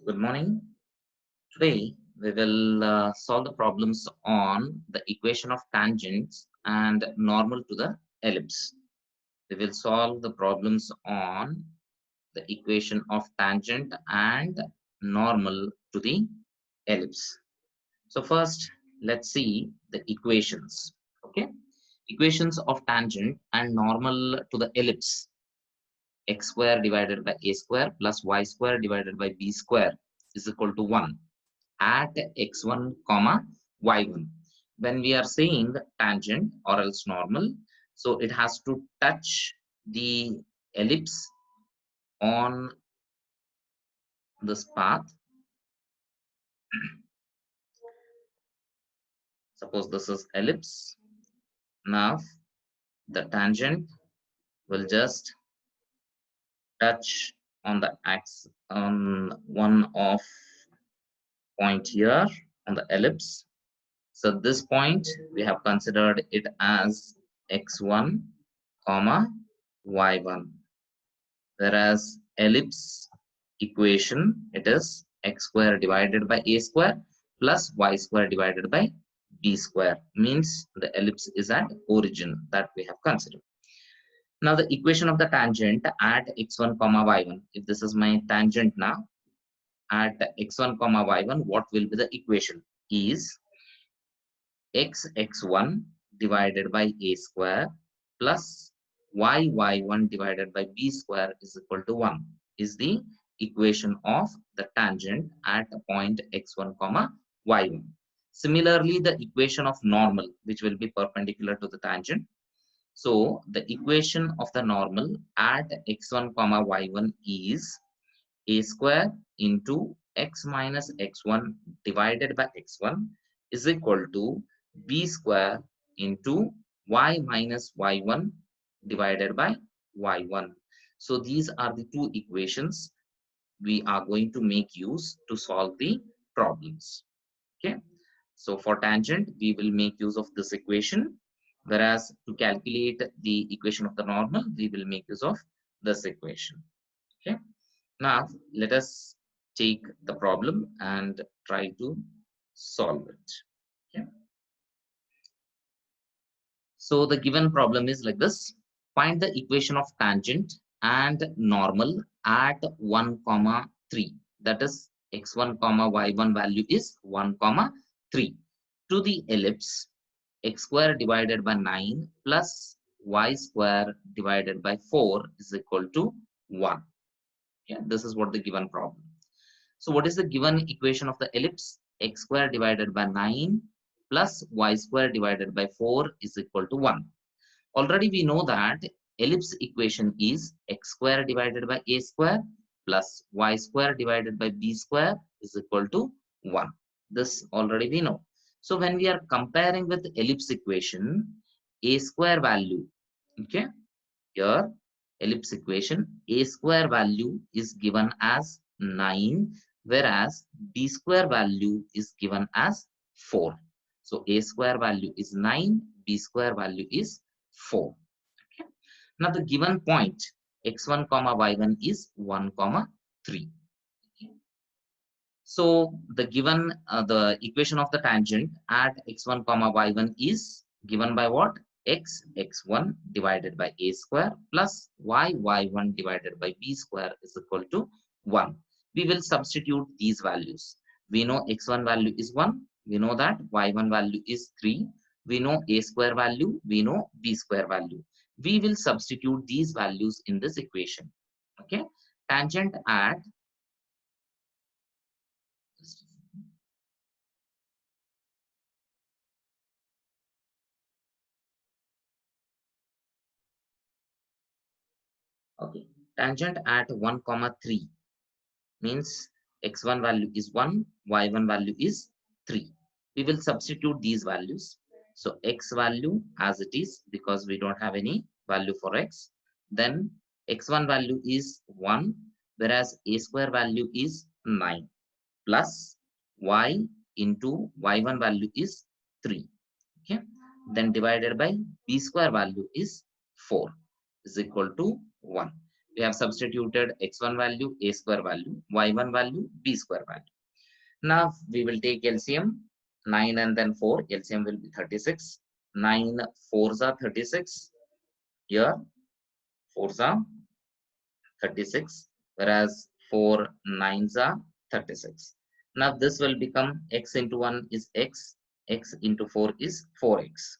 Good morning. Today we will solve the problems on the equation of tangents and normal to the ellipse. We will solve the problems on the equation of tangent and normal to the ellipse. So first, let's see the equations. Okay, equations of tangent and normal to the ellipse. X square divided by a square plus y square divided by b square is equal to 1 at x1 comma y1. When we are saying tangent or else normal, so it has to touch the ellipse on this path. Suppose this is ellipse. Now the tangent will just touch on the axis on one of point here on the ellipse. So this point we have considered it as x1 comma y1, whereas ellipse equation it is x square divided by a square plus y square divided by b square, means the ellipse is at origin that we have considered. Now the equation of the tangent at x1 comma y1, if this is my tangent now at x1 comma y1, what will be the equation is x1 divided by a square plus y1 divided by b square is equal to 1 is the equation of the tangent at a point x1 comma y1. Similarly, the equation of normal, which will be perpendicular to the tangent. So the equation of the normal at x1 comma y1 is a square into x minus x1 divided by x1 is equal to b square into y minus y1 divided by y1. So these are the two equations we are going to make use to solve the problems. Okay. So for tangent, we will make use of this equation, whereas to calculate the equation of the normal, we will make use of this equation. Okay. Now, let us take the problem and try to solve it. Okay. So the given problem is like this. Find the equation of tangent and normal at 1 comma 3. That is x1 comma y1 value is 1 comma 3. To the ellipse, x square divided by 9 plus y square divided by 4 is equal to 1. Yeah, this is what the given problem. So what is the given equation of the ellipse? X square divided by 9 plus y square divided by 4 is equal to 1. Already we know that ellipse equation is x square divided by a square plus y square divided by b square is equal to 1. This already we know. So when we are comparing with ellipse equation, a square value, okay, here ellipse equation, a square value is given as 9, whereas b square value is given as 4. So a square value is 9, b square value is 4. Okay. Now the given point x1 comma y1 is 1 comma 3. Okay. So the given the equation of the tangent at x1 comma y1 is given by what? X1 divided by a square plus y1 divided by b square is equal to 1. We will substitute these values. We know x1 value is 1. We know that y1 value is 3. We know a square value. We know b square value. We will substitute these values in this equation. Okay. Tangent at okay, tangent at 1 comma 3 means x1 value is 1, y1 value is 3. We will substitute these values. So x value as it is because we don't have any value for x. Then x1 value is 1, whereas a square value is 9 plus y into y1 value is 3. Okay. Then divided by b square value is 4 is equal to 1. We have substituted x1 value, a square value, y1 value, b square value. Now we will take LCM, 9 and then 4. LCM will be 36. 9 4s are 36. Here 4s are 36, whereas 4 9s are 36. Now this will become x into 1 is x into 4 is 4x.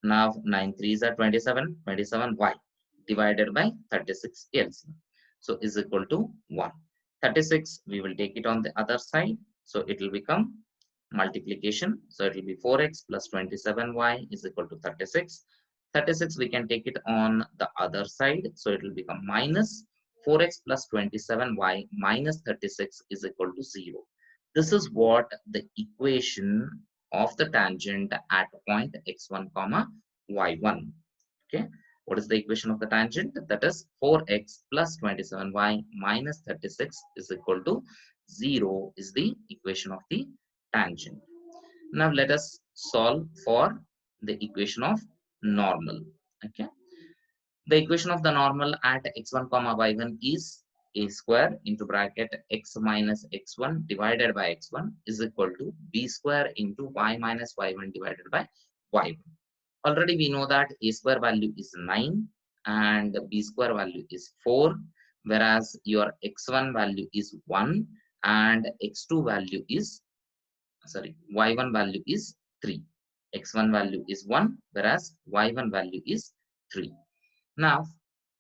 Now 9 3s are 27, 27y divided by 36 LCM. So is equal to 1. 36, we will take it on the other side. So it will become multiplication. So it will be 4x plus 27y is equal to 36. 36, we can take it on the other side. So it will become minus 4x plus 27y minus 36 is equal to 0. This is what the equation of the tangent at point x1 comma y1. Okay, what is the equation of the tangent? That is 4x plus 27y minus 36 is equal to 0 is the equation of the tangent. Now let us solve for the equation of normal. Okay, the equation of the normal at x1 comma y1 is a square into bracket x minus x1 divided by x1 is equal to b square into y minus y1 divided by y1. Already we know that a square value is 9 and b square value is 4, whereas your x1 value is 1 and x2 value is, sorry, y1 value is 3. x1 value is 1, whereas y1 value is 3. Now,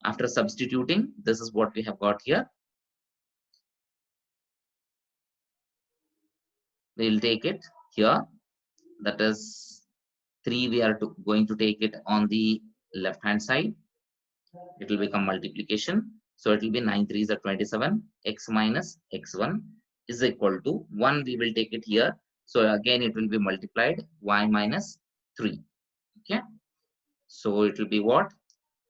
after substituting, this is what we have got here. We will take it here. That is 3. We are going to take it on the left hand side. It will become multiplication. So it will be 9 3s are 27. X minus x1 is equal to 1. We will take it here. So again, it will be multiplied y minus 3. Okay. So it will be what?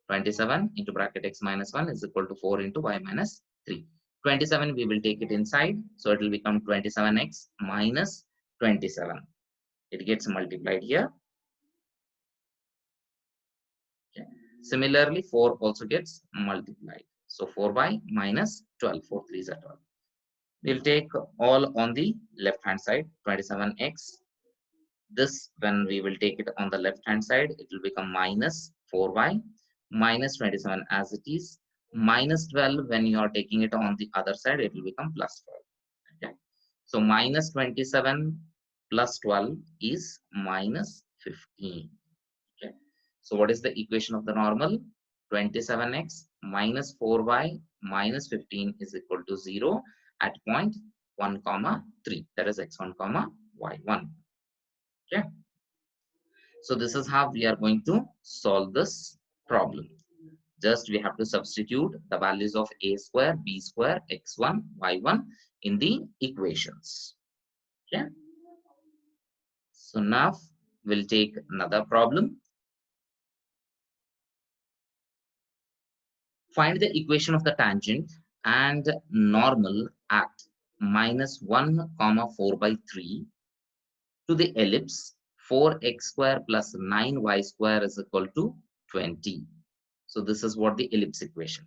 27 into bracket x minus 1 is equal to 4 into y minus 3. 27 we will take it inside, so it will become 27x minus 27. It gets multiplied here. Okay. Similarly 4 also gets multiplied, so 4y minus 12. 4 3s are 12. We'll take all on the left hand side. 27x, this when we will take it on the left hand side, it will become minus 4y minus 27 as it is, minus 12 when you are taking it on the other side, it will become plus 12. Okay, so minus 27 plus 12 is minus 15. Okay, so what is the equation of the normal? 27x minus 4y minus 15 is equal to 0 at point 1 comma 3, that is x1 comma y1. Okay, so this is how we are going to solve this problem. Just we have to substitute the values of a square, b square, x1, y1 in the equations. Okay. So now we'll take another problem. Find the equation of the tangent and normal at minus 1 comma 4 by 3 to the ellipse 4x square plus 9y square is equal to 20. So this is what the ellipse equation.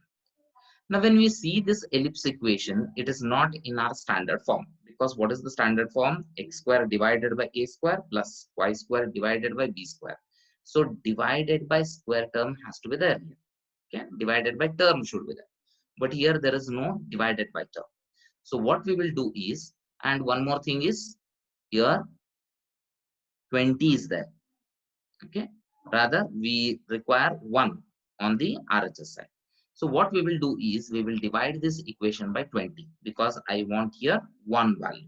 Now, when we see this ellipse equation, it is not in our standard form, because what is the standard form? X square divided by a square plus y square divided by b square. So divided by square term has to be there here. Okay, divided by term should be there. But here there is no divided by term. So what we will do is, and one more thing is, here 20 is there. Okay, rather we require 1 on the RHS side. So what we will do is we will divide this equation by 20, because I want here 1 value.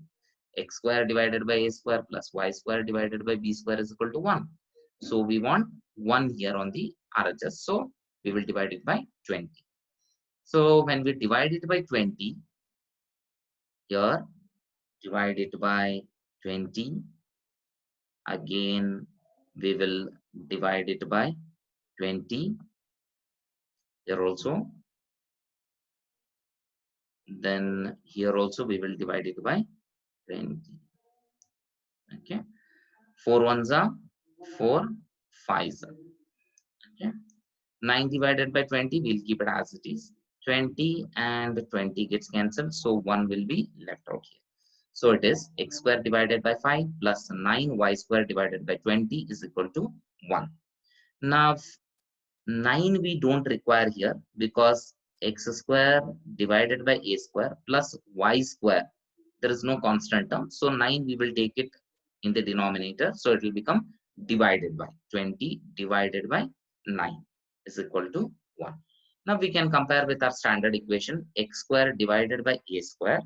X square divided by a square plus y square divided by b square is equal to 1. So we want 1 here on the RHS. So we will divide it by 20. So when we divide it by 20, here divide it by 20, again we will divide it by 20 here also, then here also we will divide it by 20. Okay, 4 ones are 4, 5s are. Okay, 9 divided by 20, we'll keep it as it is. 20 and 20 gets cancelled, so 1 will be left out here. So it is x square divided by 5 plus 9y square divided by 20 is equal to 1. Now 9 we don't require here because x square divided by a square plus y square, there is no constant term, so 9 we will take it in the denominator, so it will become divided by 20 divided by 9 is equal to 1. Now we can compare with our standard equation, x square divided by a square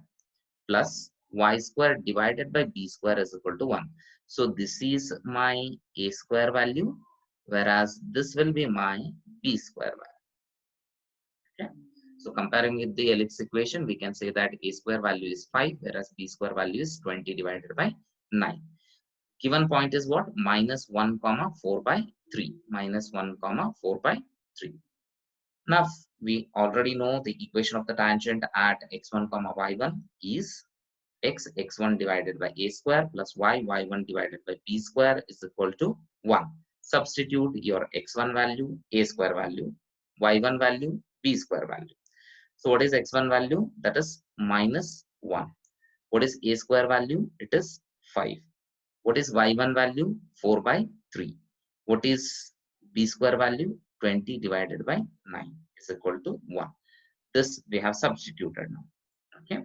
plus y square divided by b square is equal to 1. So this is my a square value, whereas this will be my b square value. Okay? So comparing with the ellipse equation, we can say that a square value is 5, whereas b square value is 20 divided by 9. Given point is what? Minus 1 comma 4 by 3. Minus 1 comma 4 by 3. Now we already know the equation of the tangent at x1 comma y1 is x1 divided by a square plus y1 divided by b square is equal to 1. Substitute your x1 value, a square value, y1 value, b square value. So what is x1 value? That is minus 1. What is a square value? It is 5. What is y1 value? 4 by 3. What is b square value? 20 divided by 9 is equal to 1. This we have substituted now. Okay.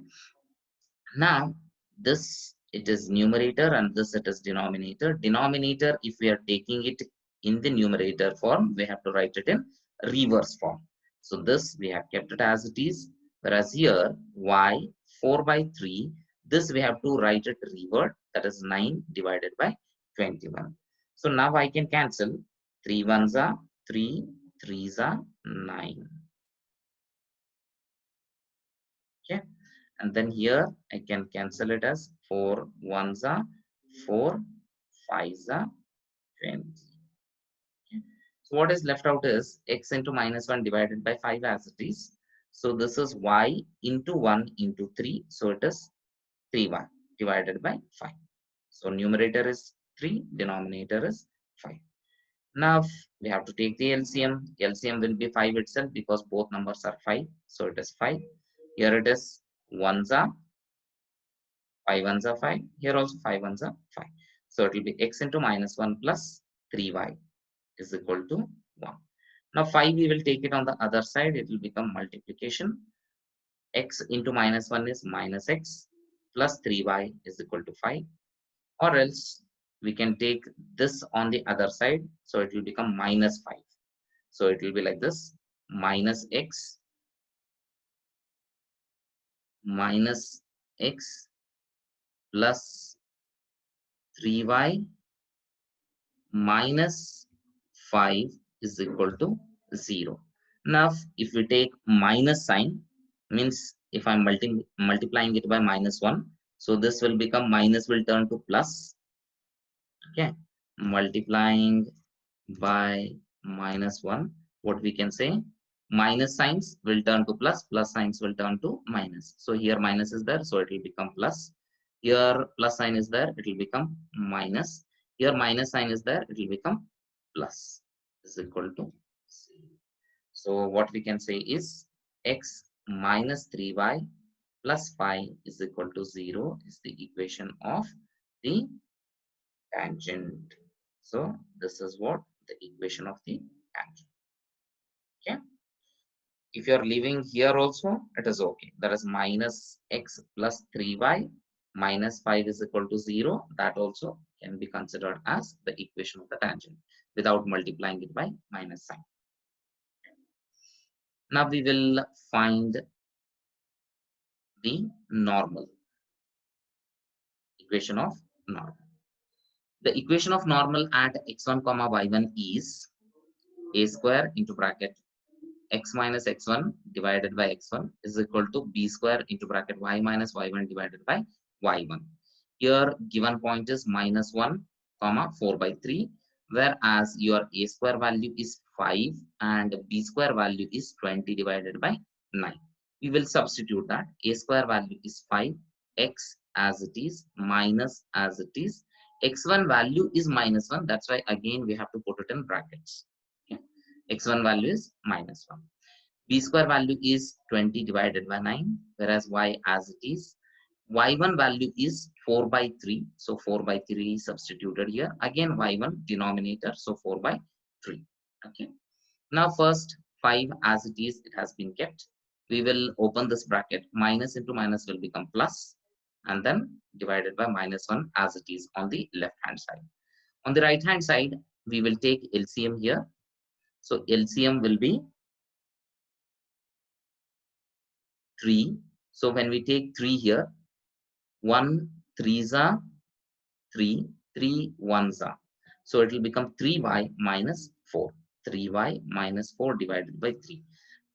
Now this it is numerator and this it is denominator. Denominator, if we are taking it in the numerator form, we have to write it in reverse form. So this we have kept it as it is, whereas here y 4 by 3, this we have to write it revert, that is 9 divided by 21. So now I can cancel 3 ones are 3, 3s are 9. Okay. And then here I can cancel it as 4 ones are 4, 5s are 20. Okay. So what is left out is x into minus 1 divided by 5 as it is. So this is y into 1 into 3. So it is 3y divided by 5. So numerator is 3, denominator is 5. Now we have to take the LCM. LCM will be 5 itself because both numbers are 5. So it is 5. Here it is 1s are 5 ones are 5. Here also 5 ones are 5. So it will be x into minus 1 plus 3y is equal to 1. Now 5 we will take it on the other side. It will become multiplication. X into minus 1 is minus x plus 3y is equal to 5. Or else we can take this on the other side. So it will become minus 5. So it will be like this, minus x plus 3y minus 5 is equal to 0. Now, if we take minus sign, means if I'm multiplying it by minus 1, so this will become minus will turn to plus. Okay, multiplying by minus 1, what we can say, minus signs will turn to plus, plus signs will turn to minus. So here minus is there, so it will become plus. Here plus sign is there, it will become minus. Here minus sign is there, it will become plus is equal to 0. So what we can say is x minus 3y plus 5 is equal to 0 is the equation of the tangent. So this is what the equation of the tangent. Okay. If you are leaving here also, it is okay. That is minus x plus 3y minus 5 is equal to 0. That also can be considered as the equation of the tangent without multiplying it by minus sign. Now we will find the normal equation of normal. The equation of normal at x1 comma y1 is a square into bracket x minus x1 divided by x1 is equal to b square into bracket y minus y1 divided by y1. Here given point is minus 1 comma 4 by 3, whereas your a square value is 5 and b square value is 20 divided by 9. We will substitute that. A square value is 5, x as it is, minus as it is. X1 value is minus 1, that's why again we have to put it in brackets. Okay. X1 value is minus 1. B square value is 20 divided by 9, whereas Y as it is. Y1 value is 4 by 3. So 4 by 3 is substituted here. Again Y1 denominator. So 4 by 3. Okay. Now first 5 as it is, it has been kept. We will open this bracket. Minus into minus will become plus, and then divided by -1 as it is on the left hand side. On the right hand side, we will take LCM here. So LCM will be 3. So when we take 3 here, 1 3s are 3, 3 1s are. So it will become 3y minus 4. 3y minus 4 divided by 3.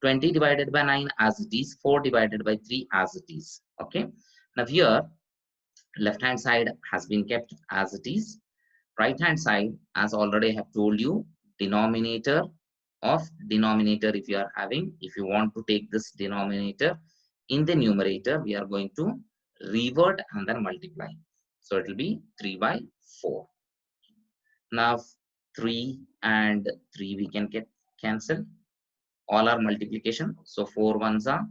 20 divided by 9 as it is, 4 divided by 3 as it is. Okay. Now here, left hand side has been kept as it is. Right hand side, as already I have told you, denominator of denominator, if you are having, if you want to take this denominator in the numerator, we are going to revert and then multiply. So it will be 3 by 4. Now 3 and 3 we can get cancel. All are multiplication. So 4 ones are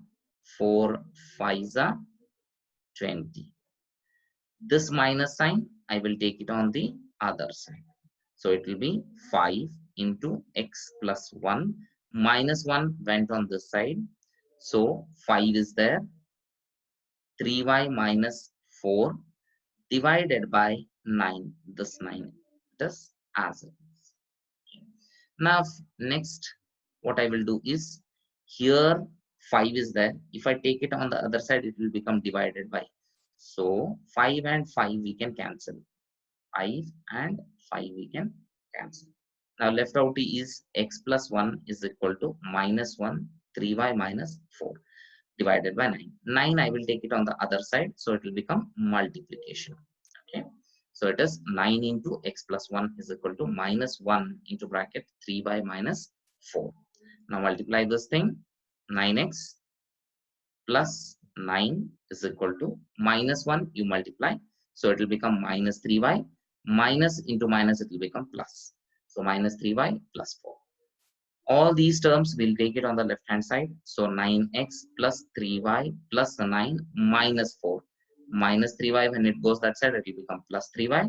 4 5s are 20. This minus sign, I will take it on the other side. So it will be 5 into x plus 1. Minus 1 went on this side. So 5 is there. 3y minus 4 divided by 9. This 9 does as it is. Now next, what I will do is, here 5 is there. If I take it on the other side, it will become divided by. So 5 and 5 we can cancel. 5 and 5 we can cancel. Now left out is x plus 1 is equal to -1, 3y minus 4 divided by 9. 9 I will take it on the other side, so it will become multiplication. Okay. So it is 9 into x plus 1 is equal to -1 into bracket 3y minus 4. Now multiply this thing. 9x plus 9 is equal to -1, you multiply. So it will become minus 3y. Minus into minus, it will become plus. So minus 3y plus 4. All these terms, we'll take it on the left hand side. So 9x plus 3y plus 9 minus 4. Minus 3y, when it goes that side, it will become plus 3y.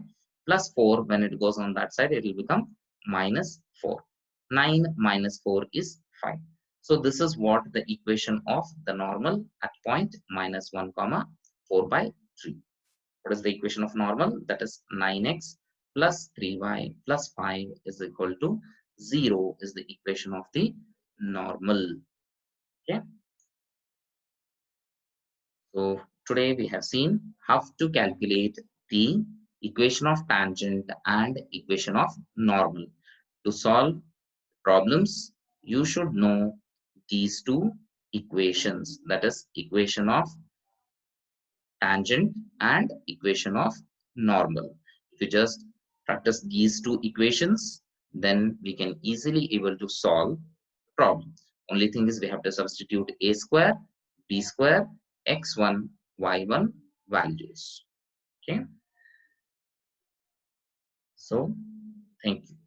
Plus 4, when it goes on that side, it will become minus 4. 9 minus 4 is 5. So this is what the equation of the normal at point -1 comma 4 by 3. What is the equation of normal? That is 9x plus 3y plus 5 is equal to 0 is the equation of the normal. Okay. So today we have seen how to calculate the equation of tangent and equation of normal. To solve problems, you should know these two equations, that is equation of tangent and equation of normal. If you just practice these two equations, then we can easily able to solve problem. Only thing is we have to substitute a square, b square, x1, y1 values. Okay. So thank you.